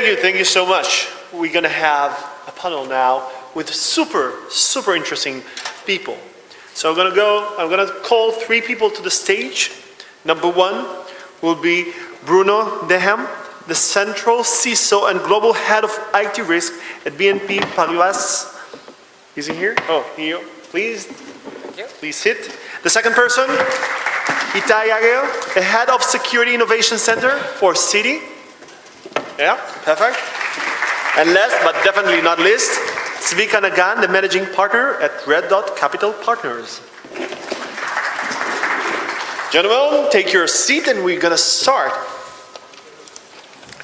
Thank you so much. We're going to have a panel now with super interesting people. So I'm going to call 3 people to the stage. Number 1 will be Bruno Dehem, the Central CISO and Global Head of IT Risk at BNP Paribas. Is he here? Oh, here. Please sit. The second person, Itai, Jaeger, the Head of Security Innovation Center for CITI. Yeah, perfect. And last but definitely not least, Zvika Naggan, the Managing Partner at Red Dot Capital Partners. Gentlemen, take your seat and we're going to start.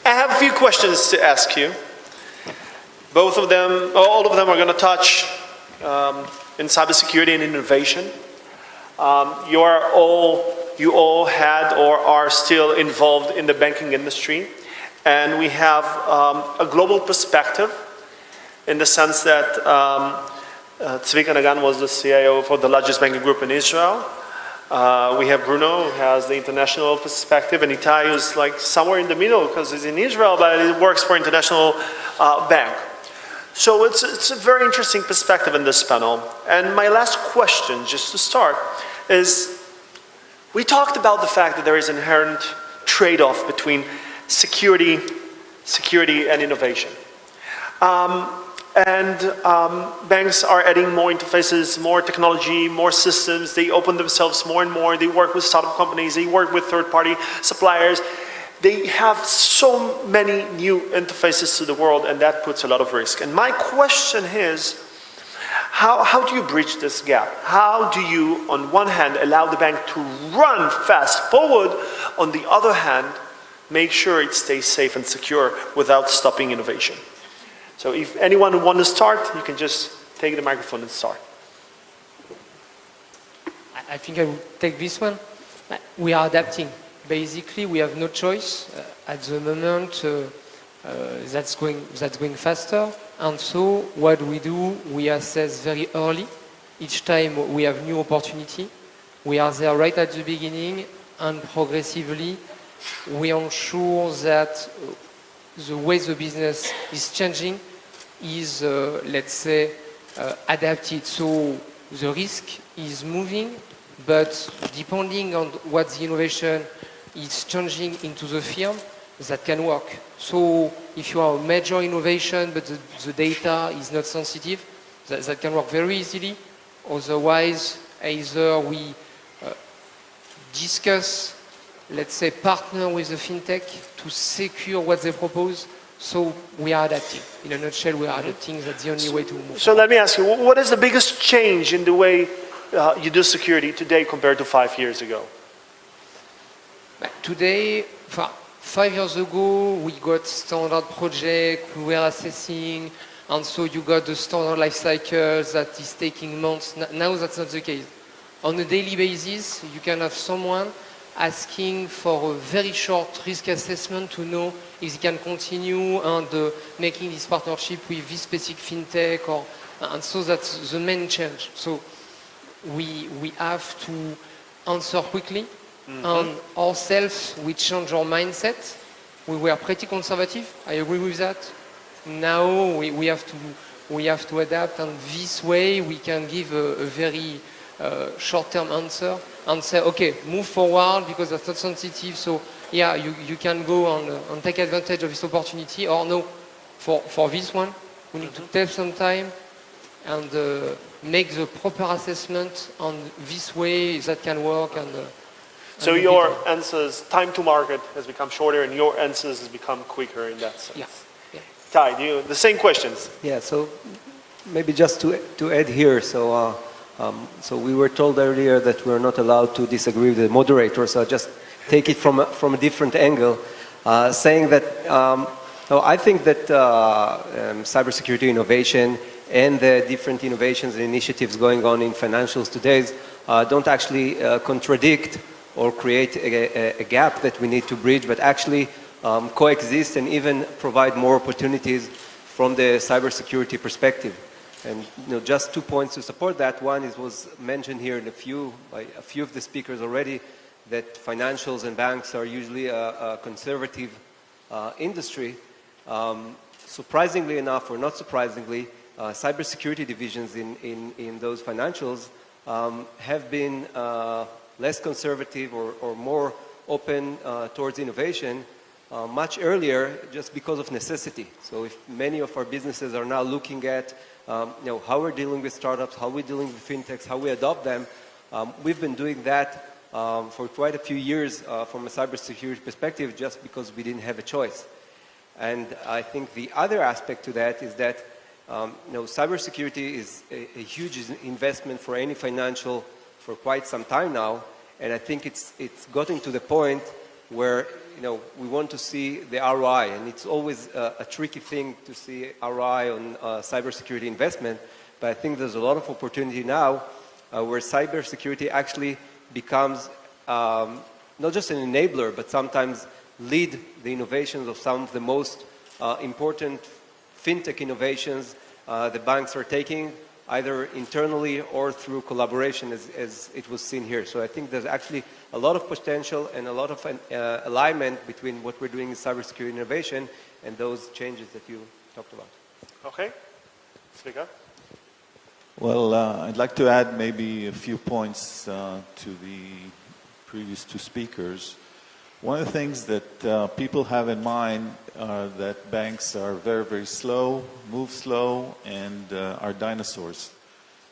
I have a few questions to ask you. All of them are going to touch in cybersecurity and innovation. You all had or are still involved in the banking industry. And we have a global perspective in the sense that Zvika Naggan was the CIO for the largest banking group in Israel. We have Bruno, who has the international perspective, and Itai, who's like somewhere in the middle because he's in Israel, but he works for international bank. So it's a very interesting perspective in this panel. And my last question, just to start, is we talked about the fact that there is an inherent trade-off between security and innovation. Banks are adding more interfaces, more technology, more systems. They open themselves more and more. They work with startup companies. They work with third-party suppliers. They have so many new interfaces to the world, and that puts a lot of risk. And my question is, how do you bridge this gap? How do you, on one hand, allow the bank to run fast forward, on the other hand, make sure it stays safe and secure without stopping innovation? So if anyone wants to start, you can just take the microphone and start. I think I will take this one. We are adapting. Basically, we have no choice. At the moment, that's going faster. And so what we do, we assess very early. Each time we have new opportunity. We are there right at the beginning, and progressively we ensure that the way the business is changing is, let's say, adapted. So the risk is moving, but depending on what the innovation is changing into the firm, that can work. So if you have a major innovation, but the data is not sensitive, that can work very easily. Otherwise, either we discuss, let's say, partner with the FinTech to secure what they propose. So we are adapting. In a nutshell, we are adapting. That's the only way to move So let me ask you, what is the biggest change in the way you do security today compared to 5 years ago? Today, 5 years ago, we got standard project, we were assessing, and so you got the standard life cycle that is taking months. Now that's not the case. On a daily basis, you can have someone asking for a very short risk assessment to know if they can continue and making this partnership with this specific FinTech, and so that's the main change. So we have to answer quickly. And ourselves, we change our mindset. We were pretty conservative. I agree with that. Now we have to adapt, and this way we can give a very short-term answer and say, okay, move forward because that's not sensitive. So yeah, you can go and take advantage of this opportunity, or no, for this one, we need to take some time and make the proper assessment on this way that can work. So your answers, time to market has become shorter, and your answers has become quicker in that sense. Yeah. Ty, the same questions. Yeah, so maybe just to add here, so we were told earlier that we're not allowed to disagree with the moderator, so I'll just take it from a different angle, saying that I think that cybersecurity innovation and the different innovations and initiatives going on in financials today don't actually contradict or create a gap that we need to bridge, but actually coexist and even provide more opportunities from the cybersecurity perspective. And just 2 points to support that. One was mentioned here by a few of the speakers already, that financials and banks are usually a conservative industry. surprisingly enough, or not surprisingly, cybersecurity divisions in those financials have been less conservative or more open towards innovation much earlier, just because of necessity. So if many of our businesses are now looking at how we're dealing with startups, how we're dealing with fintechs, how we adopt them, we've been doing that for quite a few years from a cybersecurity perspective, just because we didn't have a choice. And I think the other aspect to that is that cybersecurity is a huge investment for any financial for quite some time now, and I think it's gotten to the point where we want to see the ROI, and it's always a tricky thing to see ROI on cybersecurity investment, but I think there's a lot of opportunity now where cybersecurity actually becomes not just an enabler, but sometimes lead the innovations of some of the most important FinTech innovations the banks are taking, either internally or through collaboration, as it was seen here. So I think there's actually a lot of potential and a lot of alignment between what we're doing in cybersecurity innovation and those changes that you talked about. Okay. Zvika? Well, I'd like to add maybe a few points to the previous two speakers. One of the things that people have in mind are that banks are very, very slow, move slow, and are dinosaurs.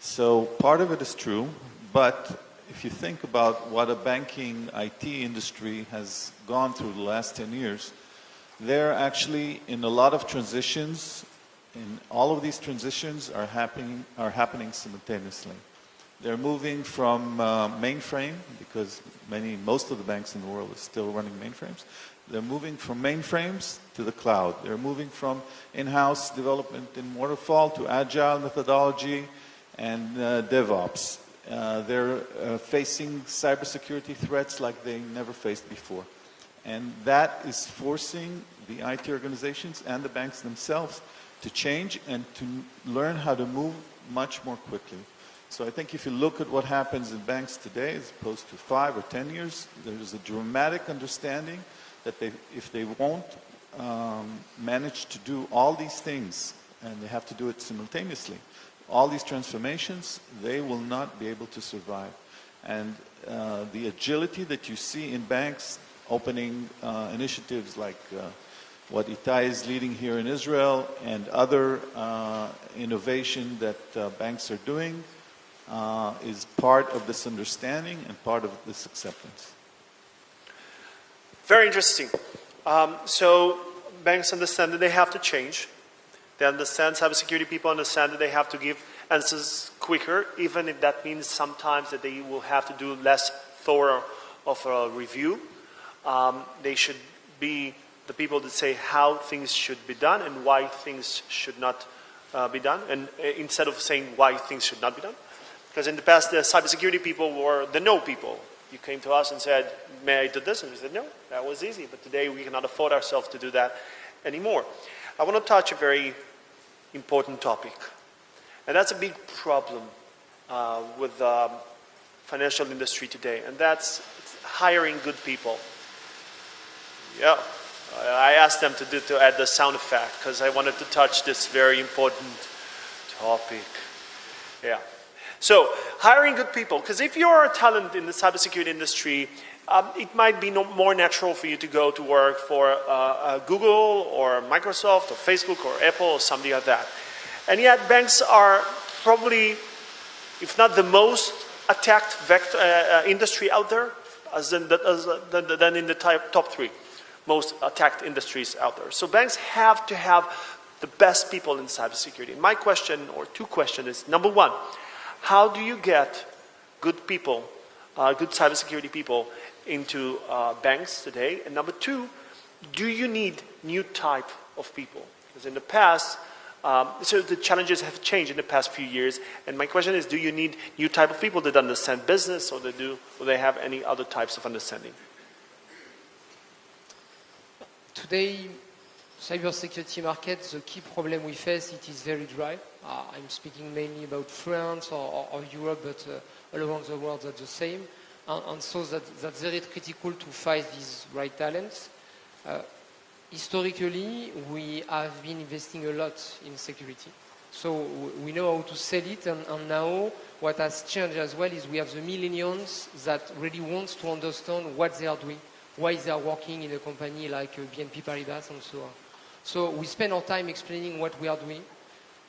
So part of it is true, but if you think about what a banking IT industry has gone through the last 10 years, they're actually in a lot of transitions, and all of these transitions are happening simultaneously. They're moving from mainframe, because most of the banks in the world are still running mainframes. They're moving from mainframes to the cloud. They're moving from in-house development in waterfall to agile methodology and DevOps. They're facing cybersecurity threats like they never faced before. And that is forcing the IT organizations and the banks themselves to change and to learn how to move much more quickly. So I think if you look at what happens in banks today as opposed to 5 or 10 years, there's a dramatic understanding that if they won't manage to do all these things, and they have to do it simultaneously, all these transformations, they will not be able to survive. And the agility that you see in banks opening initiatives like what Itai is leading here in Israel and other innovation that banks are doing is part of this understanding and part of this acceptance. Very interesting. So banks understand that they have to change. They understand, cybersecurity people understand that they have to give answers quicker, even if that means sometimes that they will have to do less thorough of a review. They should be the people that say how things should be done and why things should not be done, and instead of saying why things should not be done. Because in the past, the cybersecurity people were the no people. You came to us and said, may I do this? And we said, no, that was easy. But today, we cannot afford ourselves to do that anymore. I want to touch a very important topic. And that's a big problem with the financial industry today. And that's hiring good people. Yeah, I asked them to add the sound effect because I wanted to touch this very important topic. Yeah. So, hiring good people, because if you're a talent in the cybersecurity industry, it might be more natural for you to go to work for Google or Microsoft or Facebook or Apple or somebody like that. And yet banks are probably, if not the most attacked industry out there, than in the top 3 most attacked industries out there. So banks have to have the best people in cybersecurity. My question, or 2 questions, is number 1, how do you get good people, good cybersecurity people into banks today? And number 2, do you need new type of people? Because in the past, so the challenges have changed in the past few years. And my question is, do you need new type of people that understand business, or they have any other types of understanding? Today, cybersecurity market, the key problem we face, it is very dry. I'm speaking mainly about France or Europe, but all around the world that's the same. And so that's very critical to find these right talents. historically, we have been investing a lot in security. So we know how to sell it, and now what has changed as well is we have the millennials that really want to understand what they are doing, why they are working in a company like BNP Paribas and so on. So we spend our time explaining what we are doing.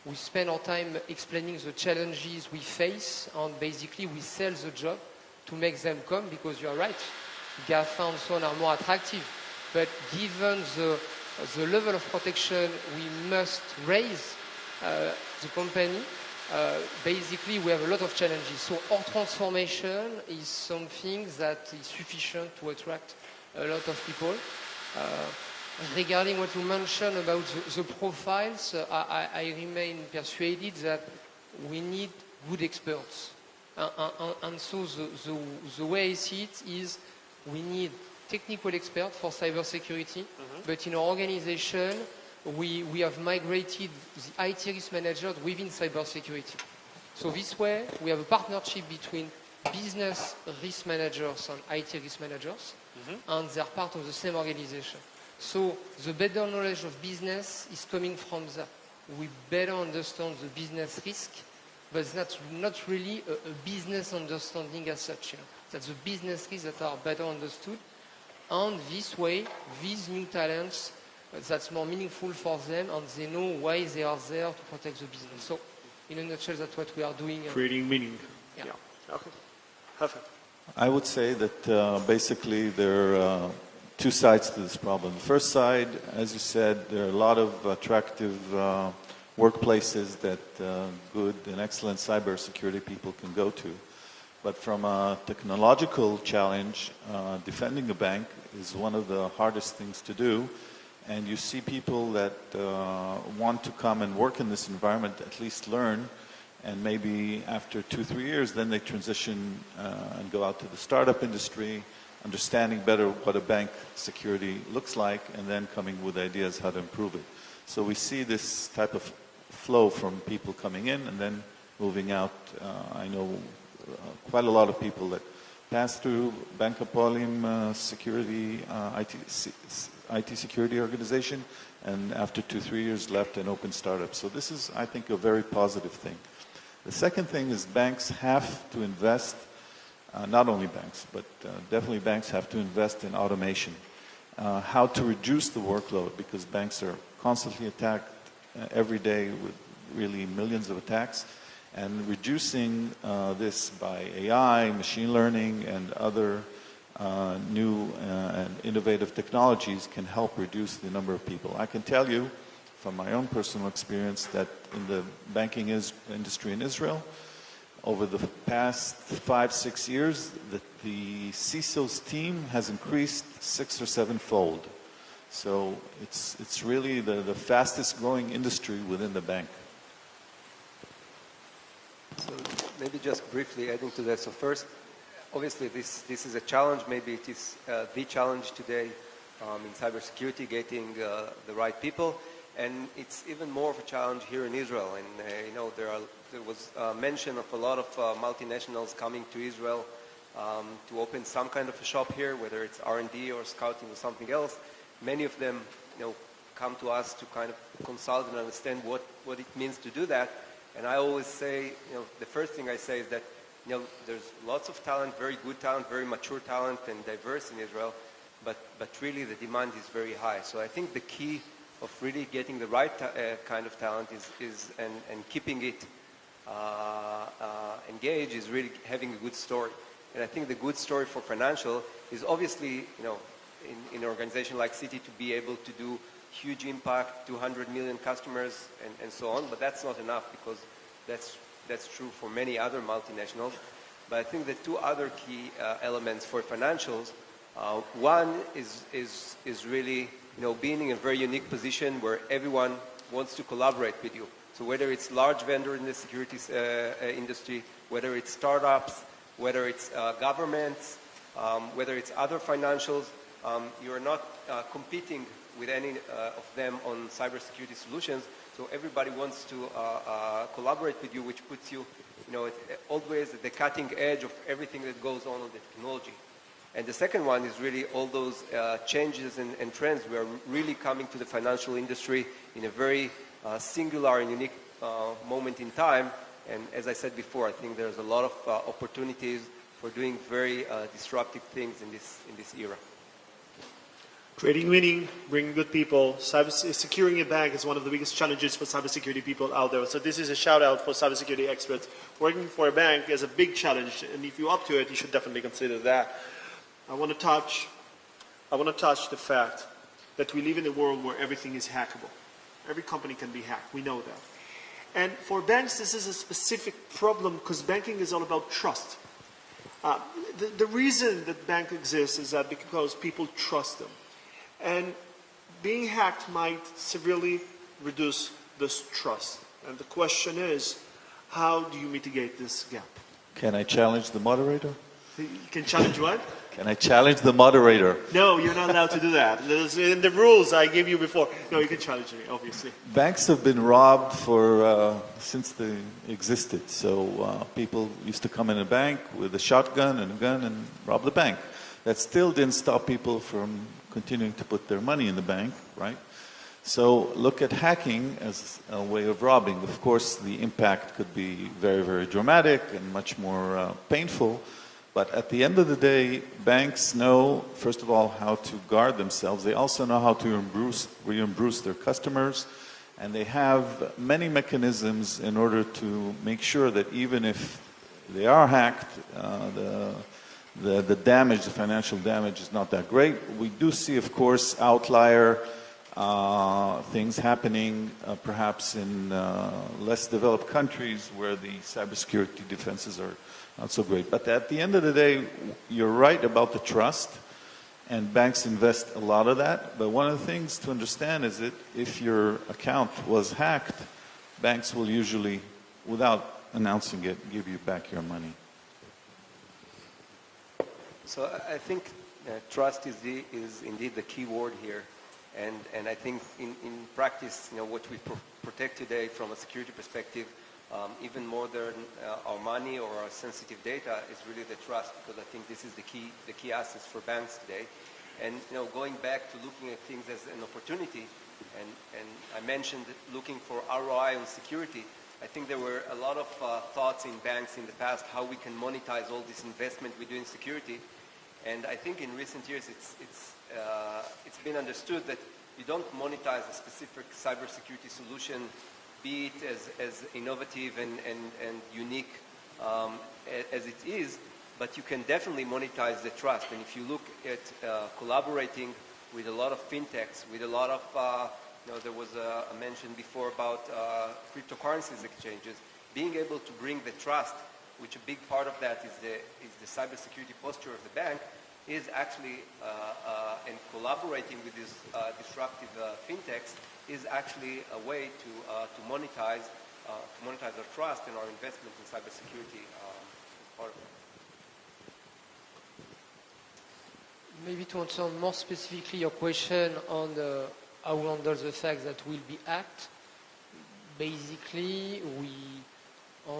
We spend our time explaining the challenges we face, and basically we sell the job to make them come, because you are right, GAFA and so on are more attractive. But given the level of protection we must raise the company, basically we have a lot of challenges. So our transformation is something that is sufficient to attract a lot of people. Regarding what you mentioned about the profiles, I remain persuaded that we need good experts. And so the way I see it is we need technical experts for cybersecurity, but in our organization, we have migrated the IT risk managers within cybersecurity. So this way, we have a partnership between business risk managers and IT risk managers, and they're part of the same organization. So the better knowledge of business is coming from that. We better understand the business risk, but that's not really a business understanding as such. You know? That's the business risks that are better understood. And this way, these new talents, that's more meaningful for them, and they know why they are there to protect the business. So, in a nutshell, that's what we are doing. Creating meaning. Yeah. Okay. Perfect. I would say that basically there are two sides to this problem. The first side, as you said, there are a lot of attractive workplaces that good and excellent cybersecurity people can go to. But from a technological challenge, defending a bank is one of the hardest things to do. And you see people that want to come and work in this environment, at least learn, and maybe after 2-3 years, then they transition and go out to the startup industry, understanding better what a bank security looks like, and then coming with ideas how to improve it. So we see this type of flow from people coming in and then moving out. I know quite a lot of people that pass through Bank Hapoalim security, IT security organization, and after 2-3 years left and opened startups. So this is, I think, a very positive thing. The second thing is banks have to invest, not only banks, but definitely banks have to invest in automation. How to reduce the workload, because banks are constantly attacked every day with really millions of attacks. And reducing this by AI, machine learning, and other new and innovative technologies can help reduce the number of people. I can tell you from my own personal experience that in the banking industry in Israel, over the past 5-6 years, the CISO's team has increased 6 or 7-fold. So it's really the fastest growing industry within the bank. So maybe just briefly adding to that. So first, obviously this is a challenge. Maybe it is the challenge today in cybersecurity, getting the right people. And it's even more of a challenge here in Israel. And there was mention of a lot of multinationals coming to Israel to open some kind of a shop here, whether it's R&D or scouting or something else. Many of them, come to us to kind of consult and understand what it means to do that. And I always say, the first thing I say is that, there's lots of talent, very good talent, very mature talent, and diverse in Israel, but really the demand is very high. So I think the key of really getting the right kind of talent is and keeping it engaged is really having a good story. And I think the good story for financial is obviously, in an organization like CITI to be able to do huge impact, 200 million customers, and so on. But that's not enough, because that's true for many other multinationals. But I think the two other key elements for financials, one is really being in a very unique position where everyone wants to collaborate with you. So whether it's large vendor in the securities industry, whether it's startups, whether it's governments, whether it's other financials, you are not competing with any of them on cybersecurity solutions. So everybody wants to collaborate with you, which puts you, always at the cutting edge of everything that goes on the technology. And the second one is really all those changes and trends. We are really coming to the financial industry in a very singular and unique moment in time. And as I said before, I think there's a lot of opportunities for doing very disruptive things in this era. Creating meaning, bringing good people. Securing a bank is one of the biggest challenges for cybersecurity people out there. So this is a shout out for cybersecurity experts. Working for a bank is a big challenge, and if you're up to it, you should definitely consider that. I want to touch the fact that we live in a world where everything is hackable. Every company can be hacked. We know that. And for banks, this is a specific problem because banking is all about trust. The reason that bank exists is that because people trust them. And being hacked might severely reduce this trust. And the question is, how do you mitigate this gap? Can I challenge the moderator? You can challenge what? Can I challenge the moderator? No, you're not allowed to do that. In the rules I gave you before. No, you can challenge me, obviously. Banks have been robbed since they existed. So people used to come in a bank with a shotgun and a gun and rob the bank. That still didn't stop people from continuing to put their money in the bank, right? So look at hacking as a way of robbing. Of course, the impact could be very, very dramatic and much more painful. But at the end of the day, banks know, first of all, how to guard themselves. They also know how to reimburse their customers. And they have many mechanisms in order to make sure that even if they are hacked, the damage, the financial damage is not that great. We do see, of course, outlier things happening perhaps in less developed countries where the cybersecurity defenses are not so great. But at the end of the day, you're right about the trust, and banks invest a lot of that. But one of the things to understand is that if your account was hacked, banks will usually, without announcing it, give you back your money. So I think trust is indeed the key word here. And I think in practice, what we protect today from a security perspective, even more than our money or our sensitive data, is really the trust, because I think this is the key assets for banks today. And going back to looking at things as an opportunity, and I mentioned looking for ROI on security. I think there were a lot of thoughts in banks in the past how we can monetize all this investment we do in security. And I think in recent years it's been understood that you don't monetize a specific cybersecurity solution, be it as innovative and unique as it is, but you can definitely monetize the trust. And if you look at collaborating with a lot of FinTechs, with a lot of, there was a mention before about cryptocurrencies exchanges, being able to bring the trust, which a big part of that is the cybersecurity posture of the bank, is actually, and collaborating with these disruptive FinTechs is actually a way to monetize our trust and our investment in cybersecurity. Part of it. Maybe to answer more specifically your question on how we handle the fact that we'll be hacked, basically we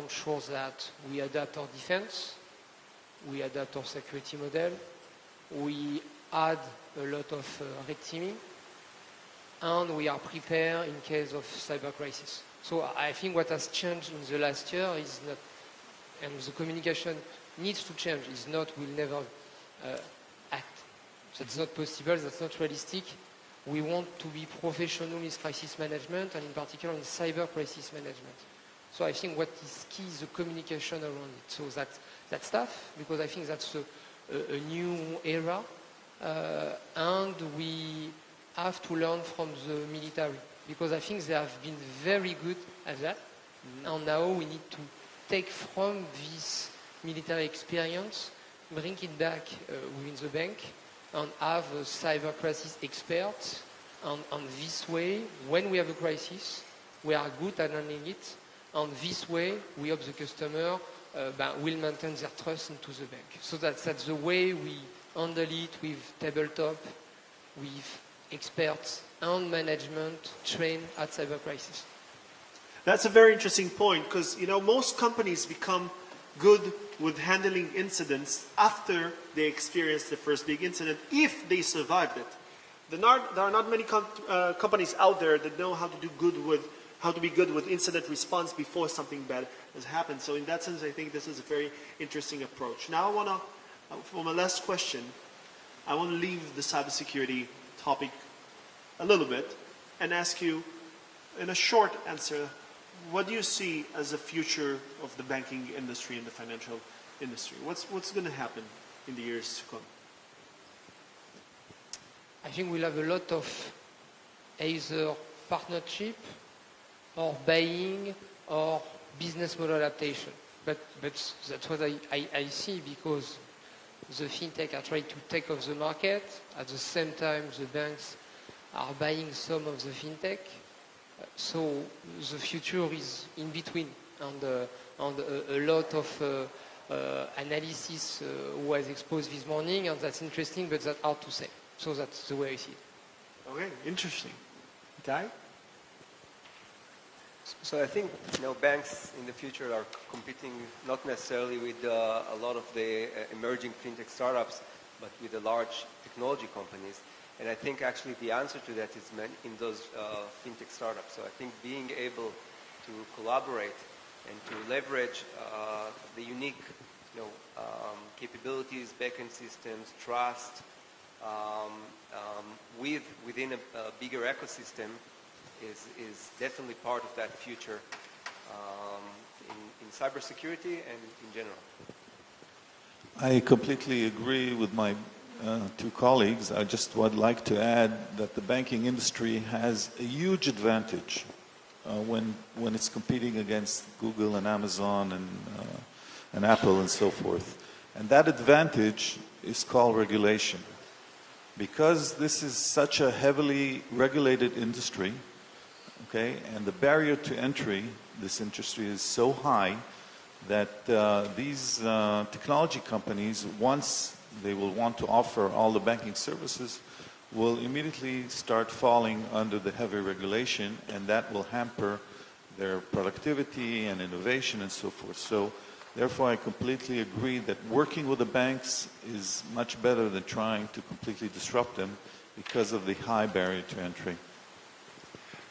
ensure that we adapt our defense, we adapt our security model, we add a lot of red teaming, and we are prepared in case of cyber crisis. So I think what has changed in the last year is not, and the communication needs to change, is not we'll never act. That's not possible, that's not realistic. We want to be professional in crisis management, and in particular in cyber crisis management. So I think what is key is the communication around it. So that stuff, because I think that's a new era, and we have to learn from the military, because I think they have been very good at that. And now we need to take from this military experience, bring it back within the bank, and have a cyber crisis expert. And this way, when we have a crisis, we are good at handling it. And this way, we hope the customer will maintain their trust into the bank. So that's the way we handle it with tabletop, with experts and management trained at cyber crisis. That's a very interesting point because, most companies become good with handling incidents after they experience the first big incident, if they survived it. There are not many companies out there that know how to be good with incident response before something bad has happened. So in that sense, I think this is a very interesting approach. Now I want to, for my last question, I want to leave the cybersecurity topic a little bit and ask you, in a short answer, what do you see as the future of the banking industry and the financial industry? What's going to happen in the years to come? I think we'll have a lot of either partnership or buying or business model adaptation. But that's what I see, because the FinTech are trying to take off the market. At the same time, the banks are buying some of the FinTech. So the future is in between, and a lot of analysis was exposed this morning, and that's interesting, but that's hard to say. So that's the way I see it. Okay, interesting. Itai? So I think banks in the future are competing not necessarily with a lot of the emerging fintech startups, but with the large technology companies. And I think actually the answer to that is in those fintech startups. So I think being able to collaborate and to leverage the unique capabilities, backend systems, trust, within a bigger ecosystem is definitely part of that future in cybersecurity and in general. I completely agree with my two colleagues. I just would like to add that the banking industry has a huge advantage when it's competing against Google and Amazon and Apple and so forth. And that advantage is called regulation. Because this is such a heavily regulated industry, okay, and the barrier to entry, this industry is so high that these technology companies, once they will want to offer all the banking services, will immediately start falling under the heavy regulation, and that will hamper their productivity and innovation and so forth. So therefore, I completely agree that working with the banks is much better than trying to completely disrupt them because of the high barrier to entry.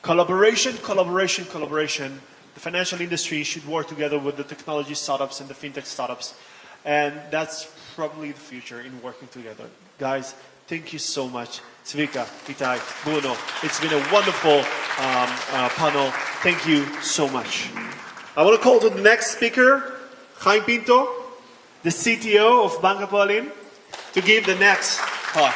Collaboration, collaboration, collaboration. The financial industry should work together with the technology startups and the fintech startups. And that's probably the future in working together. Guys, thank you so much. Zvika, Itai, Bruno, it's been a wonderful panel. Thank you so much. I want to call to the next speaker, Chaim Pinto, the CTO of Bank Hapoalim, to give the next talk.